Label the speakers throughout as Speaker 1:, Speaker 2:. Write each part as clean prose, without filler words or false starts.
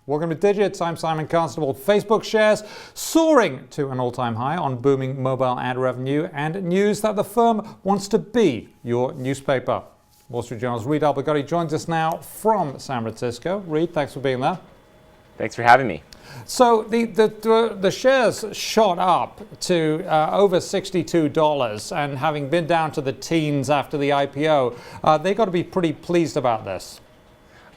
Speaker 1: Welcome to Digits. I'm Simon Constable. Facebook shares soaring to an all-time high on booming mobile ad revenue and news that the firm wants to be your newspaper. Wall Street Journal's Reed Albergotti joins us now from San Francisco. Reed, thanks for being there.
Speaker 2: Thanks for having me.
Speaker 1: So the shares shot up to over $62, and having been down to the teens after the IPO, they got to be pretty pleased about this.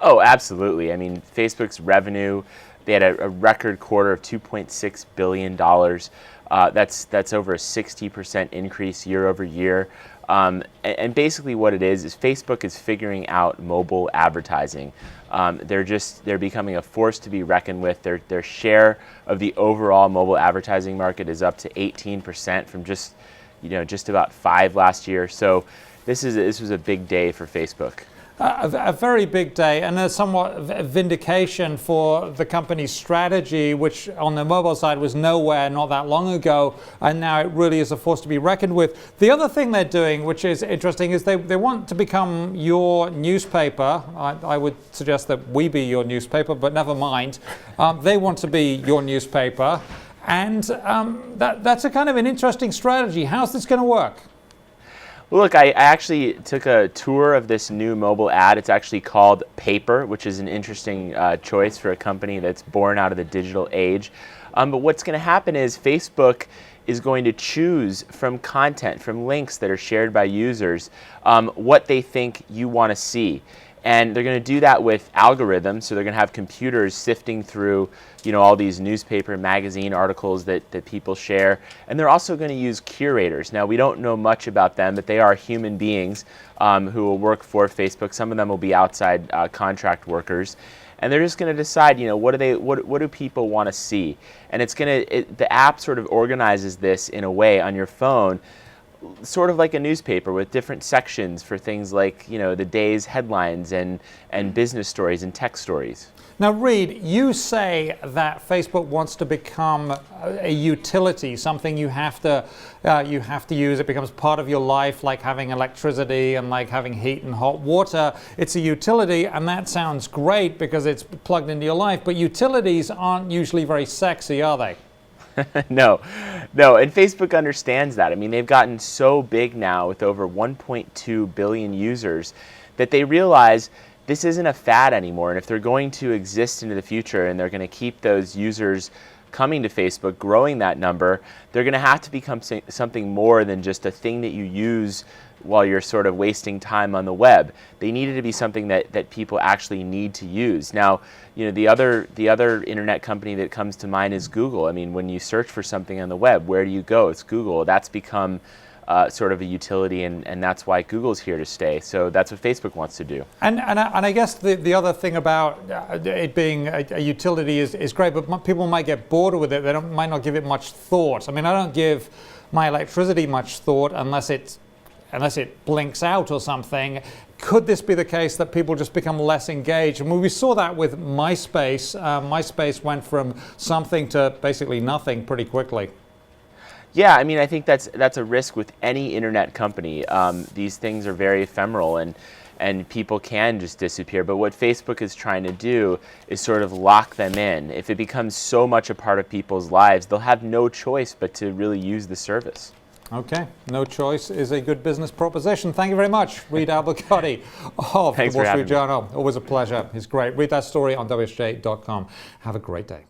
Speaker 2: Oh, absolutely. I mean, Facebook's revenue, they had a record quarter of $2.6 billion. That's over a 60% increase year over year. And basically what it is Facebook is figuring out mobile advertising. They're becoming a force to be reckoned with. Their share of the overall mobile advertising market is up to 18% from just about 5% last year. So this was a big day for Facebook.
Speaker 1: A very big day, and a somewhat vindication for the company's strategy, which on the mobile side was nowhere not that long ago, and now it really is a force to be reckoned with. The other thing they're doing, which is interesting, is they want to become your newspaper. I would suggest that we be your newspaper, but never mind. They want to be your newspaper, and that's a kind of an interesting strategy. How's this going to work?
Speaker 2: Well, look, I actually took a tour of this new mobile ad. It's actually called Paper, which is an interesting choice for a company that's born out of the digital age. But what's going to happen is Facebook is going to choose from content, from links that are shared by users, what they think you want to see. And they're going to do that with algorithms. So they're going to have computers sifting through, all these newspaper, magazine articles that people share. And they're also going to use curators. Now, we don't know much about them, but they are human beings who will work for Facebook. Some of them will be outside contract workers. And they're just going to decide, what do people want to see? And the app sort of organizes this in a way on your phone, sort of like a newspaper with different sections for things like, the day's headlines and business stories and tech stories.
Speaker 1: Now, Reed, you say that Facebook wants to become a utility, something you have to use. It becomes part of your life, like having electricity and like having heat and hot water. It's a utility, and that sounds great because it's plugged into your life. But utilities aren't usually very sexy, are they?
Speaker 2: No, and Facebook understands that. I mean, they've gotten so big now with over 1.2 billion users that they realize this isn't a fad anymore. And if they're going to exist into the future and they're going to keep those users coming to Facebook, growing that number, they're going to have to become something more than just a thing that you use while you're sort of wasting time on the web. They needed to be something that people actually need to use. Now, the other internet company that comes to mind is Google. I mean, when you search for something on the web, where do you go? It's Google. That's become sort of a utility, and that's why Google's here to stay. So that's what Facebook wants to do.
Speaker 1: And I guess the other thing about it being a utility is great, but people might get bored with it. They might not give it much thought. I mean, I don't give my electricity much thought unless it blinks out or something. Could this be the case that people just become less engaged? And we saw that with MySpace. MySpace went from something to basically nothing pretty quickly.
Speaker 2: Yeah, I mean, I think that's a risk with any internet company. These things are very ephemeral, and people can just disappear. But what Facebook is trying to do is sort of lock them in. If it becomes so much a part of people's lives, they'll have no choice but to really use the service.
Speaker 1: Okay, no choice is a good business proposition. Thank you very much, Reed Albergotti of the Wall Street Journal. Always a pleasure. He's great. Read that story on WSJ.com. Have a great day.